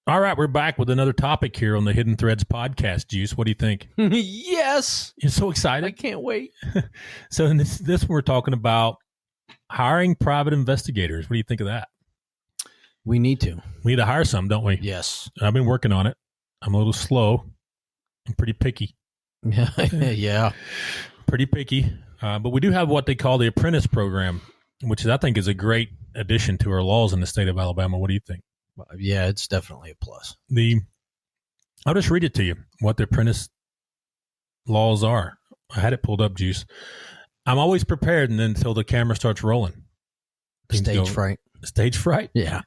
All right, we're back with another topic here on the Hidden Threads podcast. Juice, what do you think? Yes. You're so excited. I can't wait. So in this we're talking about hiring private investigators. What do you think of that? We need to. We need to hire some, don't we? Yes. I've been working on it. I'm a little slow. I'm pretty picky. Yeah. Pretty picky. But we do have what they call the Apprentice Program, which I think is a great addition to our laws in the state of Alabama. What do you think? Yeah, it's definitely a plus. I'll just read it to you, what the apprentice laws are. I had it pulled up, Juice. I'm always prepared, and then until the camera starts rolling. Stage fright. Stage fright? Yeah.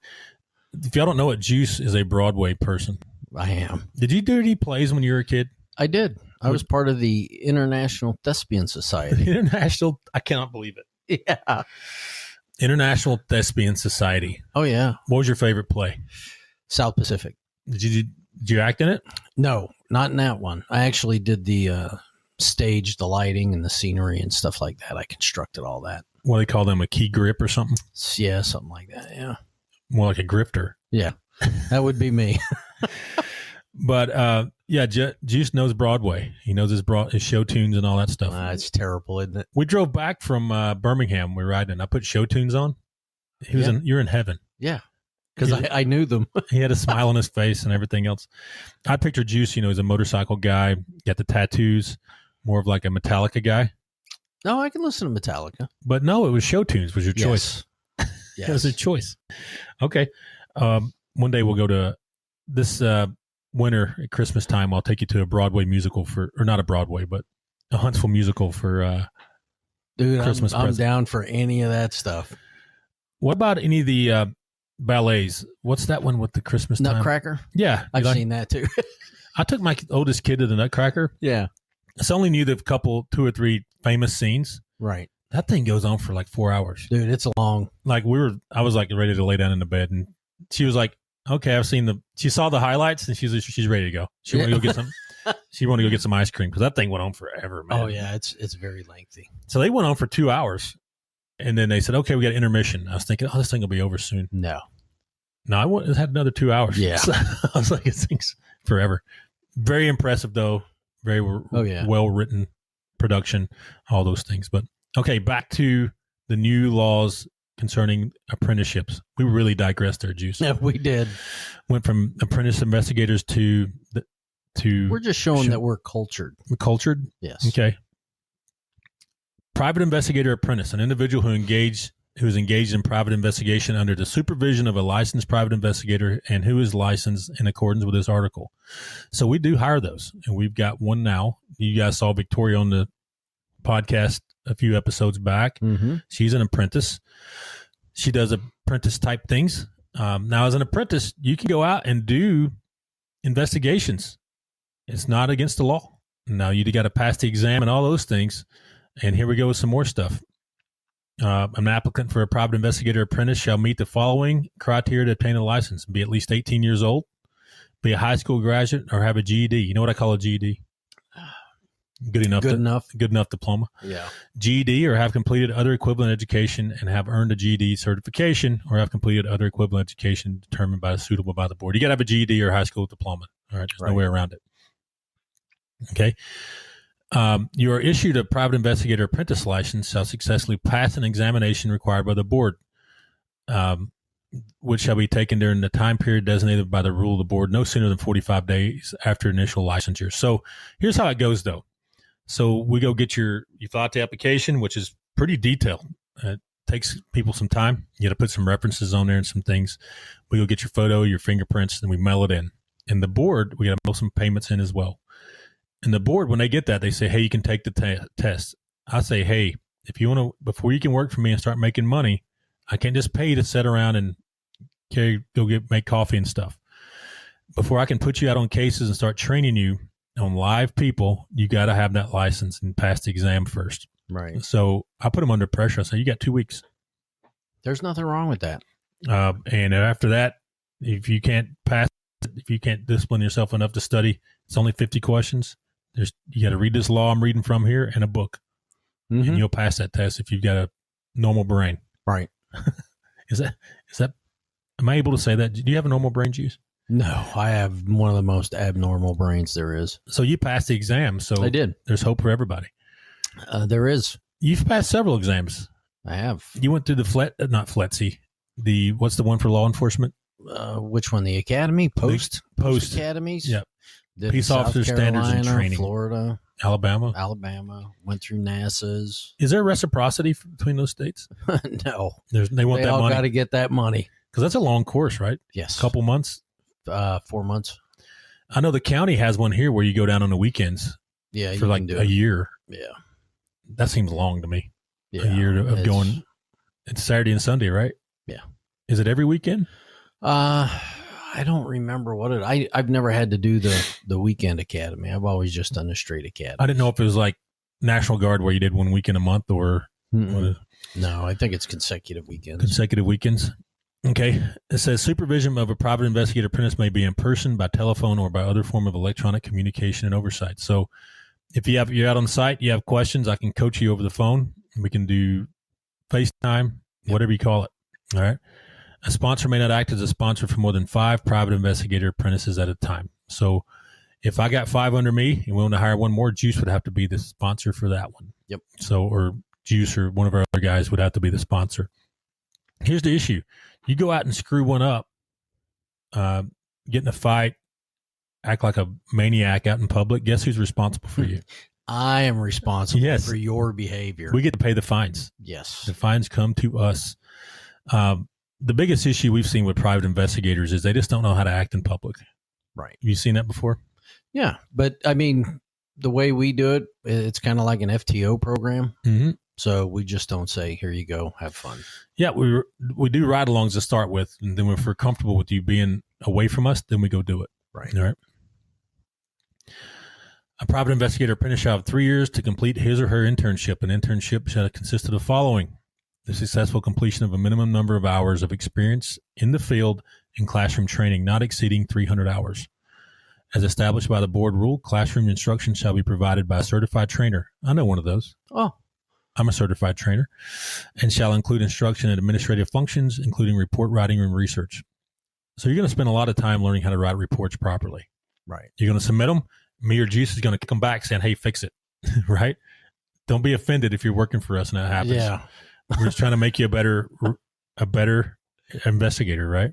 If y'all don't know it, Juice is a Broadway person. I am. Did you do any plays when you were a kid? I did. I was part of the International Thespian Society. International, I cannot believe it. Yeah. International Thespian Society. Oh, yeah. What was your favorite play? South Pacific. Did you act in it? No, not in that one. I actually did the stage, the lighting, and the scenery and stuff like that. I constructed all that. What do they call them, a key grip or something? Yeah, something like that, yeah. More like a grifter. Yeah, that would be me. But, yeah, Juice knows Broadway. He knows his show tunes and all that stuff. It's terrible, isn't it? We drove back from Birmingham. We were riding, and I put show tunes on. You're in heaven. Yeah, because I knew them. He had a smile on his face and everything else. I picture Juice, he's a motorcycle guy, got the tattoos, more of like a Metallica guy. No, I can listen to Metallica. But no, it was show tunes was your choice. Yes. It was a choice. Okay. One day we'll go to this winter at Christmas time. I'll take you to a Broadway musical or not a Broadway, but a Huntsville musical for Dude, Christmas I'm present. down for any of that stuff. What about any of the ballets? What's that one with the Christmas time? Nutcracker? Yeah. I've seen that too. I took my oldest kid to the Nutcracker. Yeah. I only knew the two or three famous scenes. Right. That thing goes on for like 4 hours. Dude, it's long. Like I was like ready to lay down in the bed, and she was like, okay, she saw the highlights, and she's ready to go. She wanted to go get some, she wanted to go get some ice cream because that thing went on forever, man. Oh yeah. It's very lengthy. So they went on for 2 hours, and then they said, okay, we got intermission. I was thinking, this thing will be over soon. No, it had another 2 hours. Yeah. So I was like, this thing's forever. Very impressive though. Very well written production, all those things. But okay, back to the new laws concerning apprenticeships. We really digressed there, Juice. Yeah, we did. Went from apprentice investigators to We're just showing that we're cultured. Cultured? Yes. Okay. Private investigator apprentice, an individual who is engaged in private investigation under the supervision of a licensed private investigator and who is licensed in accordance with this article. So we do hire those, and we've got one now. You guys saw Victoria on the podcast a few episodes back. Mm-hmm. She's an apprentice. She does apprentice type things. Now, as an apprentice, you can go out and do investigations. It's not against the law. Now, you got to pass the exam and all those things. And here we go with some more stuff. An applicant for a private investigator apprentice shall meet the following criteria to obtain a license: be at least 18 years old, be a high school graduate, or have a GED. You know what I call a GED? Good enough diploma. Yeah. GED, or have completed other equivalent education and have earned a GED certification, or have completed other equivalent education determined suitable by the board. You got to have a GED or a high school diploma. All right. There's no way around it. Okay. You are issued a private investigator apprentice license shall successfully pass an examination required by the board, which shall be taken during the time period designated by the rule of the board, no sooner than 45 days after initial licensure. So here's how it goes, though. So we go get you fill out the application, which is pretty detailed. It takes people some time. You got to put some references on there and some things. We go get your photo, your fingerprints, and we mail it in. And the board, we got to mail some payments in as well. And the board, when they get that, they say, hey, you can take the test. I say, hey, if you want to, before you can work for me and start making money, I can't just pay you to sit around and make coffee and stuff. Before I can put you out on cases and start training you on live people, you got to have that license and pass the exam first. Right. So I put them under pressure. I say, you got 2 weeks. There's nothing wrong with that. And after that, if you can't discipline yourself enough to study, it's only 50 questions. You got to read this law I'm reading from here and a book, and you'll pass that test if you've got a normal brain. Right. Is that, am I able to say that? Do you have a normal brain, Juice? No, I have one of the most abnormal brains there is. So you passed the exam. So I did. There's hope for everybody. There is. You've passed several exams. I have. You went through the not FLETC. What's the one for law enforcement? Which one? The academy? Post academies? Yep. Did Peace South officer standards and Carolina, training. Florida, Alabama. went through NASA's. Is there reciprocity between those states? No. They want They that all money. got to get that money. Because that's a long course, right? Yes. A couple months. 4 months. I know the county has one here where you go down on the weekends Yeah. for like a year. Yeah. That seems long to me. Yeah. A year of going. It's Saturday and Sunday, right? Yeah. Is it every weekend? I don't remember I've never had to do the weekend academy. I've always just done the straight academy. I didn't know if it was like National Guard where you did 1 weekend a month or No, I think it's consecutive weekends. consecutive weekends. Okay. It says supervision of a private investigator apprentice may be in person, by telephone, or by other form of electronic communication and oversight. So if you're out on site, you have questions, I can coach you over the phone. We can do FaceTime, whatever you call it. All right. A sponsor may not act as a sponsor for more than 5 private investigator apprentices at a time. So if I got 5 under me and we want to hire one more, Jus would have to be the sponsor for that one. Yep. So, or Jus or one of our other guys would have to be the sponsor. Here's the issue. You go out and screw one up, get in a fight, act like a maniac out in public. Guess who's responsible for you? I am responsible Yes. for your behavior. We get to pay the fines. Yes. The fines come to us. The biggest issue we've seen with private investigators is they just don't know how to act in public. Right. Have you seen that before? Yeah. But I mean, the way we do it, it's kind of like an FTO program. Mm-hmm. So we just don't say, here you go, have fun. Yeah, we do ride-alongs to start with, and then if we're comfortable with you being away from us, then we go do it. Right. All right. A private investigator apprentice shall have 3 years to complete his or her internship. An internship shall consist of the following: the successful completion of a minimum number of hours of experience in the field and classroom training, not exceeding 300 hours. As established by the board rule, classroom instruction shall be provided by a certified trainer. I know one of those. Oh, I'm a certified trainer, and shall include instruction in administrative functions, including report writing and research. So you're going to spend a lot of time learning how to write reports properly. right. You're going to submit them. Me or Jus is going to come back saying, hey, fix it. Right? Don't be offended if you're working for us and that happens. Yeah. We're just trying to make you a better investigator, right?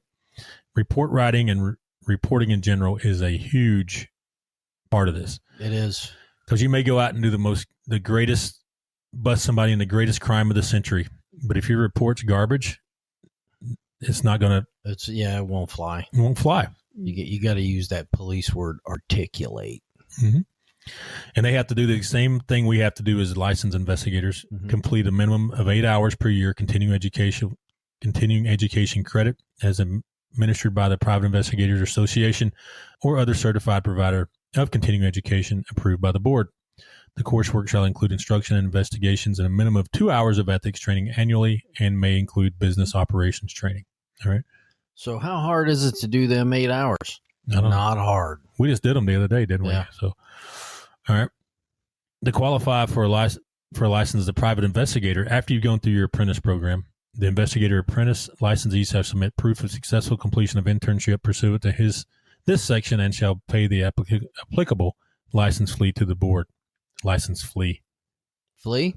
Report writing and reporting in general is a huge part of this. It is. Because you may go out and do the greatest, bust somebody in the greatest crime of the century. But if your report's garbage, it's not going to. It won't fly. It won't fly. You got to use that police word, articulate. Mm-hmm. And they have to do the same thing we have to do as licensed investigators. Mhm. Complete a minimum of 8 hours per year continuing education credit as administered by the Private Investigators Association or other certified provider of continuing education approved by the board. The coursework shall include instruction and investigations and a minimum of 2 hours of ethics training annually and may include business operations training. All right. So how hard is it to do them 8 hours? I don't know. Not hard. We just did them the other day, didn't we? Yeah. So, all right. To qualify for a license as a private investigator, after you've gone through your apprentice program, the investigator apprentice licensees have submit proof of successful completion of internship pursuant to this section and shall pay the applicable license fee to the board. License fee. Flea?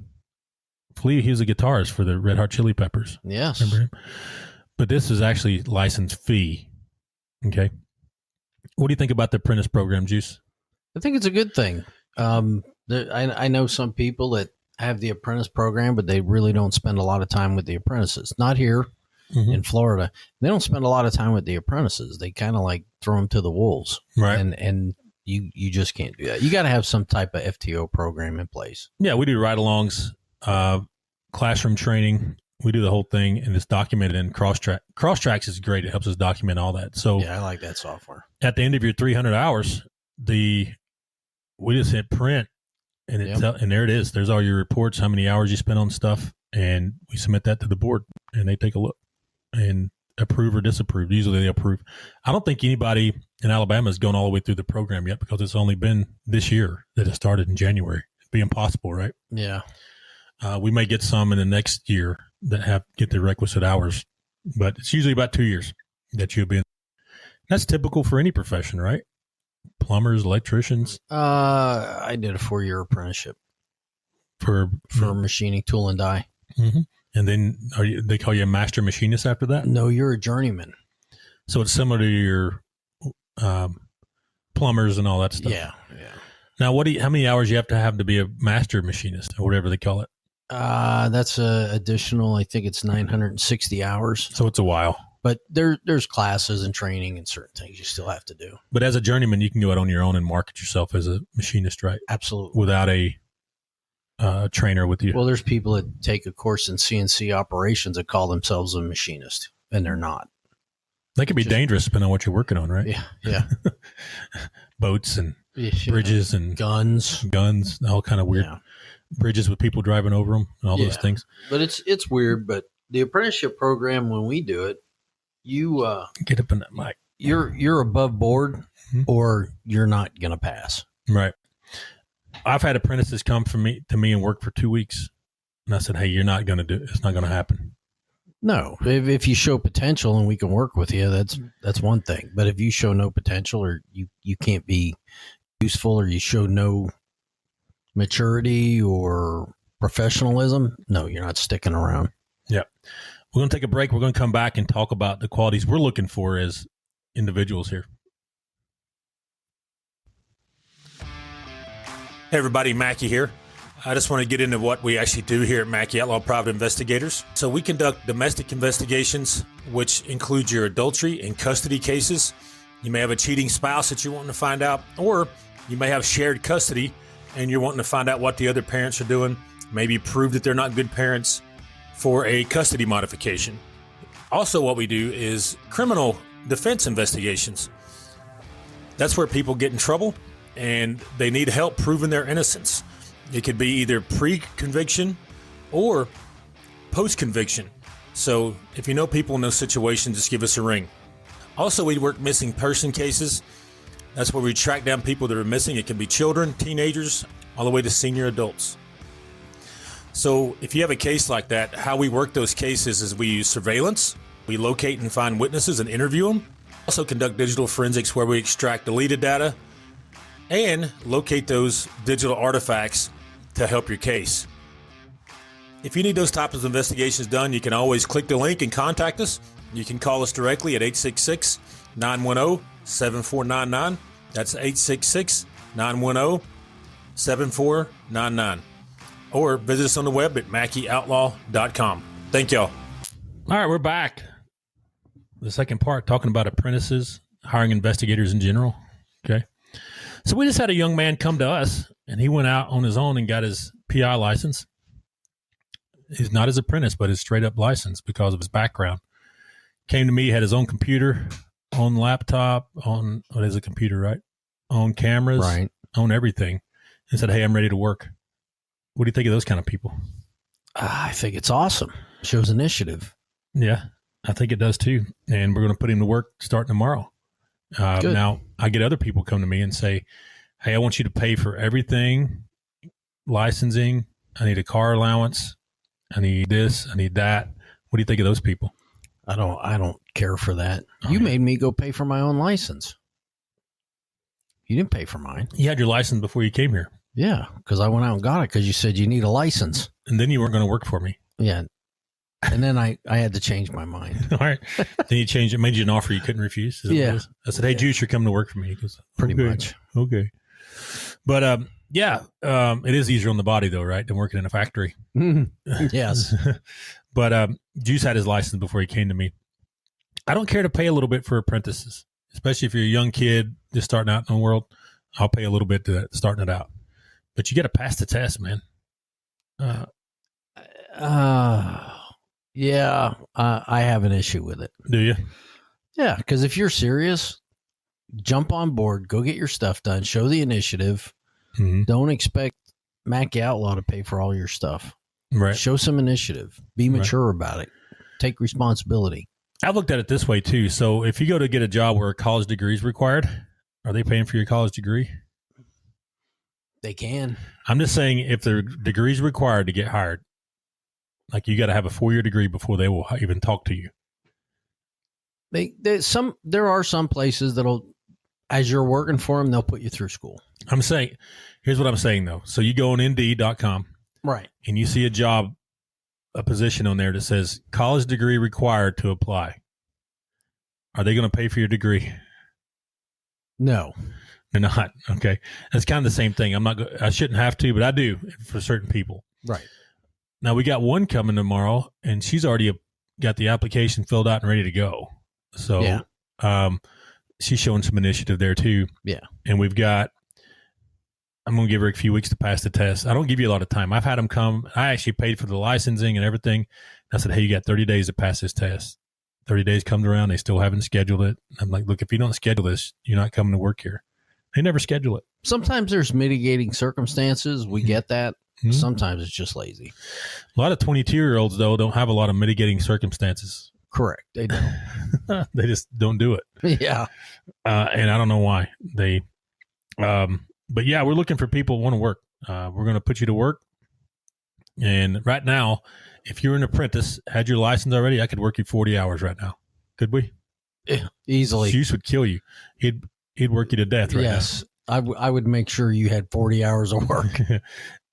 Flea, he was a guitarist for the Red Hot Chili Peppers. Yes. Remember him? But this is actually license fee. Okay. What do you think about the apprentice program, Jus? I think it's a good thing. I know some people that have the apprentice program, but they really don't spend a lot of time with the apprentices. Not here in Florida. They don't spend a lot of time with the apprentices. They kind of like throw them to the wolves. Right. And you just can't do that. You got to have some type of FTO program in place. Yeah, we do ride-alongs, classroom training. We do the whole thing, and it's documented in Crosstrack. Crosstracks is great. It helps us document all that. So Yeah, I like that software. at the end of your 300 hours, we just hit print, and and there it is. There's all your reports, how many hours you spent on stuff, and we submit that to the board, and they take a look and approve or disapprove. Usually they approve. I don't think anybody in Alabama has gone all the way through the program yet because it's only been this year that it started in January. It'd be impossible, right? Yeah. We may get some in the next year that get the requisite hours, but it's usually about 2 years that you'll be in. That's typical for any profession, right? Plumbers, electricians. I did a 4-year apprenticeship For machining, tool and die. Mm-hmm. And then they call you a master machinist after that? No, you're a journeyman. So it's similar to your plumbers and all that stuff. Yeah. Now, how many hours you have to be a master machinist or whatever they call it? That's additional. I think it's 960 hours. So it's a while. But there's classes and training and certain things you still have to do. But as a journeyman, you can go out on your own and market yourself as a machinist, right? Absolutely. Without a trainer with you. Well, there's people that take a course in CNC operations that call themselves a machinist, and they're not. They can be dangerous depending on what you're working on, right? Yeah. Boats and bridges and guns, all kind of weird bridges with people driving over them and all those things. But it's weird. But the apprenticeship program, when we do it, you get up in that mic. You're above board, or you're not going to pass. Right. I've had apprentices come to me and work for 2 weeks, and I said, "Hey, you're not going to do it. It's not going to happen." No, if you show potential and we can work with you, that's one thing. But if you show no potential, or you can't be useful, or you show no maturity or professionalism, no, you're not sticking around. Yeah. We're going to take a break. We're going to come back and talk about the qualities we're looking for as individuals here. Hey, everybody, Macky here. I just want to get into what we actually do here at Macky Outlaw Private Investigators. So we conduct domestic investigations, which includes your adultery and custody cases. You may have a cheating spouse that you're wanting to find out, or you may have shared custody and you're wanting to find out what the other parents are doing, maybe prove that they're not good parents for a custody modification. Also, what we do is criminal defense investigations. That's where people get in trouble and they need help proving their innocence. It could be either pre-conviction or post-conviction. So if you know people in those situations, just give us a ring. Also, we work missing person cases. That's where we track down people that are missing. It can be children, teenagers, all the way to senior adults. So if you have a case like that, how we work those cases is we use surveillance. We locate and find witnesses and interview them. Also conduct digital forensics where we extract deleted data and locate those digital artifacts to help your case. If you need those types of investigations done, you can always click the link and contact us. You can call us directly at 866-910-7499. That's 866-910-7499. Or visit us on the web at mackyoutlaw.com. Thank y'all. All right, we're back. The second part, talking about apprentices, hiring investigators in general. Okay. So we just had a young man come to us, and he went out on his own and got his PI license. He's not his apprentice, but his straight-up license because of his background. Came to me, had his own computer, own laptop, on what is a computer, right? Own cameras, right? Own everything. And said, "Hey, I'm ready to work." What do you think of those kind of people? I think it's awesome. Shows initiative. Yeah, I think it does too. And we're going to put him to work starting tomorrow. Now, I get other people come to me and say, "Hey, I want you to pay for everything, licensing. I need a car allowance. I need this. I need that." What do you think of those people? I don't care for that. You made me go pay for my own license. You didn't pay for mine. You had your license before you came here. Yeah, because I went out and got it because you said you need a license. And then you weren't going to work for me. Yeah. And then I had to change my mind. All right. Then you changed it, made you an offer you couldn't refuse. Yeah. I said, "Hey, Jus, you're coming to work for me." He goes, Pretty "Okay, much. Okay. But it is easier on the body though, right? Than working in a factory. Yes. But Jus had his license before he came to me. I don't care to pay a little bit for apprentices, especially if you're a young kid just starting out in the world. I'll pay a little bit to starting it out. But you got to pass the test, man. Yeah, I have an issue with it. Do you? Yeah, because if you're serious, jump on board, go get your stuff done, show the initiative. Mm-hmm. Don't expect Macky Outlaw to pay for all your stuff. Right. Show some initiative. Be mature about it. Take responsibility. I've looked at it this way too. So if you go to get a job where a college degree is required, are they paying for your college degree? They can. I'm just saying if the degree is required to get hired, like you got to have a 4-year degree before they will even talk to you. There are some places that'll, as you're working for them, they'll put you through school. I'm saying, here's what I'm saying though. So you go on Indeed.com, right, and you see a position on there that says college degree required to apply. Are they going to pay for your degree? No, they're not. Okay, that's kind of the same thing. I shouldn't have to, but I do for certain people. Right. Now we got one coming tomorrow, and she's already got the application filled out and ready to go. So, yeah. She's showing some initiative there too. Yeah. And I'm going to give her a few weeks to pass the test. I don't give you a lot of time. I've had them come. I actually paid for the licensing and everything. I said, hey, you got 30 days to pass this test. 30 days comes around. They still haven't scheduled it. I'm like, look, if you don't schedule this, you're not coming to work here. They never schedule it. Sometimes there's mitigating circumstances. We get that. Mm-hmm. Sometimes it's just lazy. A lot of 22-year-olds, though, don't have a lot of mitigating circumstances. Correct. They don't. They just don't do it. Yeah. And I don't know why. But yeah, we're looking for people who want to work. We're going to put you to work. And right now, if you're an apprentice, had your license already, I could work you 40 hours right now. Could we? Yeah, easily. Jus would kill you. He'd work you to death right now. Yes. I would make sure you had 40 hours of work.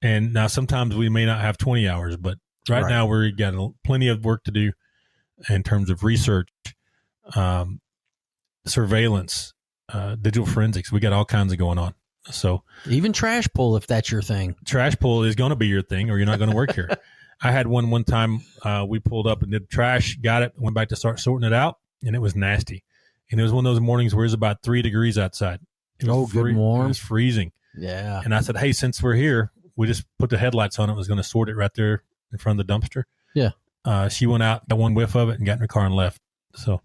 And now sometimes we may not have 20 hours, but right now we've got plenty of work to do in terms of research, surveillance, digital forensics. We got all kinds of going on. So even trash pull, if that's your thing. Trash pull is going to be your thing, or you're not going to work here. I had one time we pulled up and did trash, got it, went back to start sorting it out, and it was nasty. And it was one of those mornings where it was about 3 degrees outside. It was good warm. It was freezing. Yeah. And I said, hey, since we're here, we just put the headlights on it. Was going to sort it right there in front of the dumpster. Yeah. She went out, got one whiff of it, and got in her car and left. So,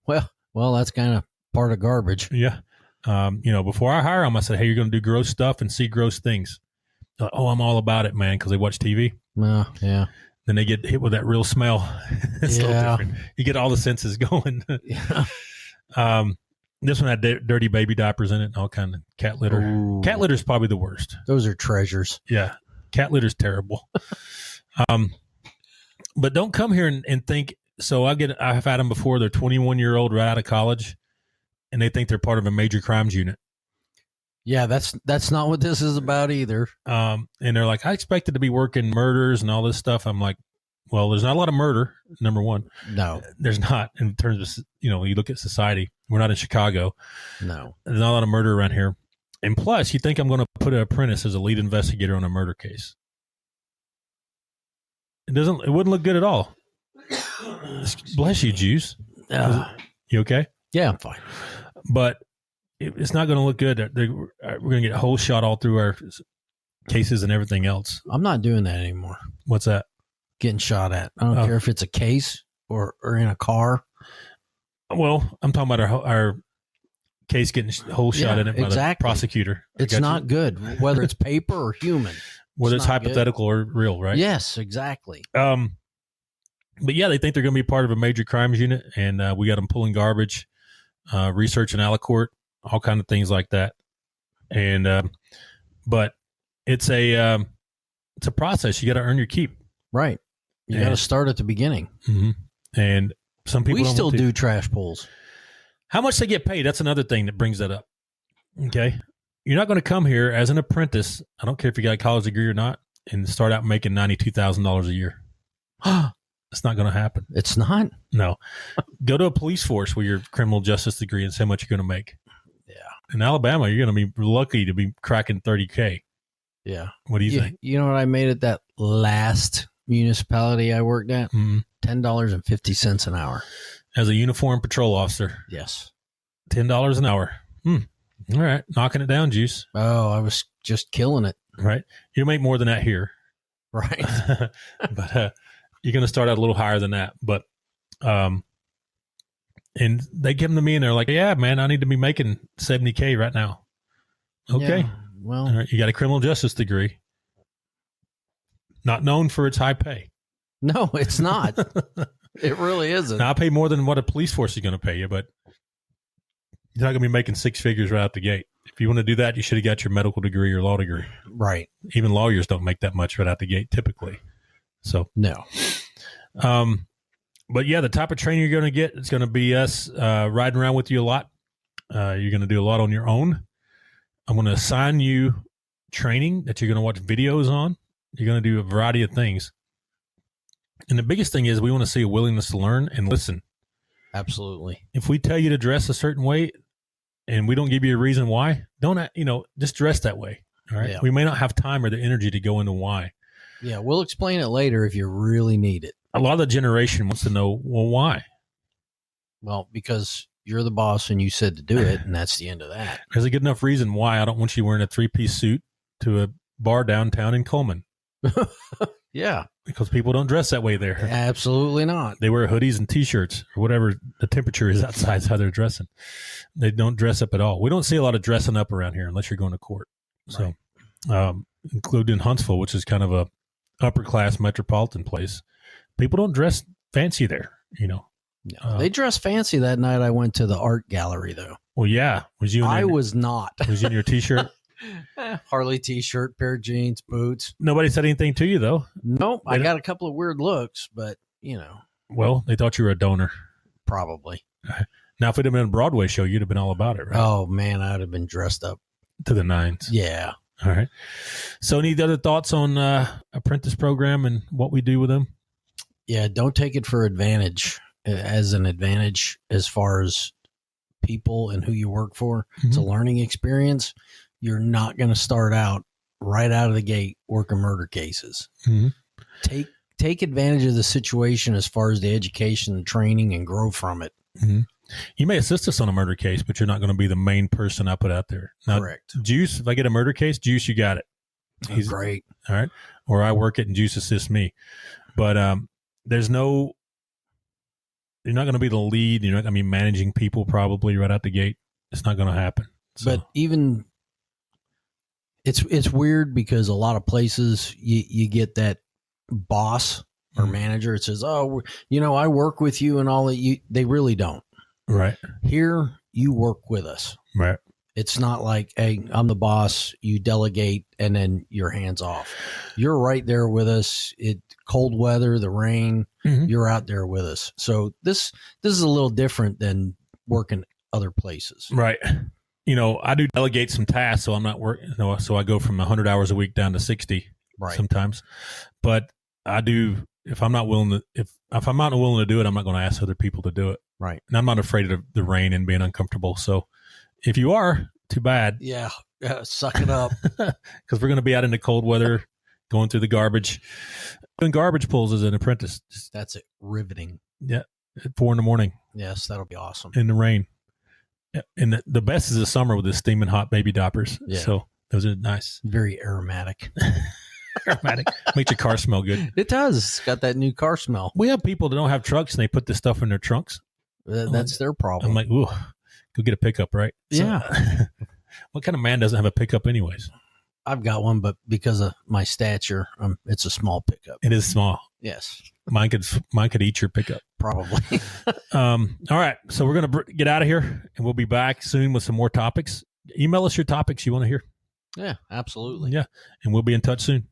well, that's kind of part of garbage. Yeah. Before I hire them, I said, hey, you're going to do gross stuff and see gross things. They're like, oh, I'm all about it, man, because they watch TV. Yeah. Then they get hit with that real smell. It's a little different. You get all the senses going. Yeah. This one had dirty baby diapers in it and all kind of cat litter. Ooh. Cat litter is probably the worst. Those are treasures. Yeah. Cat litter is terrible. But don't come here and think. So I've had them before. They're 21-year-old right out of college, and they think they're part of a major crimes unit. Yeah, that's not what this is about either. And they're like, I expected to be working murders and all this stuff. I'm like, well, there's not a lot of murder, number one. No. There's not, in terms of, you look at society. We're not in Chicago. No. There's not a lot of murder around here. And plus, you think I'm going to put an apprentice as a lead investigator on a murder case. It wouldn't look good at all. Bless you, Jus. You okay? Yeah, I'm fine. But it's not going to look good. We're going to get a whole shot all through our cases and everything else. I'm not doing that anymore. What's that? Getting shot at. I don't care if it's a case or in a car. Well, I'm talking about our case getting a whole shot in it by the prosecutor. It's not good, whether it's paper or human. Whether it's hypothetical or real, right? Yes, exactly. But yeah, they think they're going to be part of a major crimes unit, and we got them pulling garbage, researching Alicourt, all kind of things like that. And but it's a process. You got to earn your keep, right? You got to start at the beginning. Mm-hmm. And some people still do trash pulls. How much they get paid? That's another thing that brings that up. Okay, you're not going to come here as an apprentice. I don't care if you got a college degree or not, and start out making $92,000 a year. It's not going to happen. It's not? No. Go to a police force with your criminal justice degree and see how much you're going to make. Yeah. In Alabama, you're going to be lucky to be cracking $30K. Yeah. What do you think? You know what I made at that last municipality I worked at? Mm-hmm. $10.50 an hour. As a uniformed patrol officer? Yes. $10 an hour. All right. Knocking it down, Jus. Oh, I was just killing it. Right. You'll make more than that here. Right. But you're going to start out a little higher than that. But, and they give them to me and they're like, yeah, man, I need to be making $70K right now. Okay. Yeah, well, all right, you got a criminal justice degree. Not known for its high pay. No, it's not. It really isn't. Now, I pay more than what a police force is going to pay you, but you're not going to be making 6 figures right out the gate. If you want to do that, you should have got your medical degree or law degree. Right. Even lawyers don't make that much right out the gate typically. So no. But yeah, the type of training you're going to get, it's going to be us riding around with you a lot. You're going to do a lot on your own. I'm going to assign you training that you're going to watch videos on. You're going to do a variety of things. And the biggest thing is we want to see a willingness to learn and listen. Absolutely. If we tell you to dress a certain way and we don't give you a reason why, just dress that way. All right. Yeah. We may not have time or the energy to go into why. Yeah. We'll explain it later if you really need it. A lot of the generation wants to know, well, why? Well, because you're the boss and you said to do it, and that's the end of that. There's a good enough reason why I don't want you wearing a 3-piece suit to a bar downtown in Coleman. Yeah. Because people don't dress that way there. Absolutely not. They wear hoodies and T-shirts or whatever the temperature is outside is how they're dressing. They don't dress up at all. We don't see a lot of dressing up around here unless you're going to court. Right. So, including Huntsville, which is kind of a upper-class metropolitan place, people don't dress fancy there, No, they dress fancy that night I went to the art gallery, though. Well, yeah. Was you? I was not. Was you in your T-shirt? Harley T-shirt, pair of jeans, boots. Nobody said anything to you, though. Nope. I got a couple of weird looks, but, Well, they thought you were a donor. Probably. Now, if it had been a Broadway show, you'd have been all about it, right? Oh, man, I would have been dressed up. To the nines. Yeah. All right. So any other thoughts on Apprentice Program and what we do with them? Yeah, don't take it for as an advantage as far as people and who you work for. Mm-hmm. It's a learning experience. You're not going to start out right out of the gate working murder cases. Mm-hmm. Take advantage of the situation as far as the education and training and grow from it. Mm-hmm. You may assist us on a murder case, but you're not going to be the main person I put out there. Now, correct. Jus, if I get a murder case, Jus, you got it. He's great. All right. Or I work it and Jus assists me. But you're not going to be the lead. You're not going to be managing people probably right out the gate. It's not going to happen. So. But even it's weird because a lot of places you get that boss or manager. It says, oh, I work with you and all that. They really don't. Right. Here, you work with us. Right. It's not like, hey, I'm the boss, you delegate, and then you're hands off. You're right there with us. Cold weather, the rain, you're out there with us. So this is a little different than working other places. Right. I do delegate some tasks, so I'm not working. So I go from 100 hours a week down to 60 sometimes. But I do, if I'm not willing to do it, I'm not going to ask other people to do it. Right. And I'm not afraid of the rain and being uncomfortable. So if you are, too bad. Yeah, suck it up. Because we're going to be out in the cold weather, going through the garbage. Doing garbage pulls as an apprentice. That's it. Riveting. Yeah. At 4 a.m. Yes, that'll be awesome. In the rain. Yeah. And the best is the summer with the steaming hot baby doppers. Yeah. So those are nice. Very aromatic. Aromatic. Makes your car smell good. It does. It's got that new car smell. We have people that don't have trucks and they put this stuff in their trunks. That's their problem. I'm like, ooh, go get a pickup, right? Yeah. So, what kind of man doesn't have a pickup anyways? I've got one, but because of my stature, it's a small pickup. It is small. Yes. Mine could eat your pickup. Probably. All right. So we're going to get out of here and we'll be back soon with some more topics. Email us your topics you want to hear. Yeah, absolutely. Yeah. And we'll be in touch soon.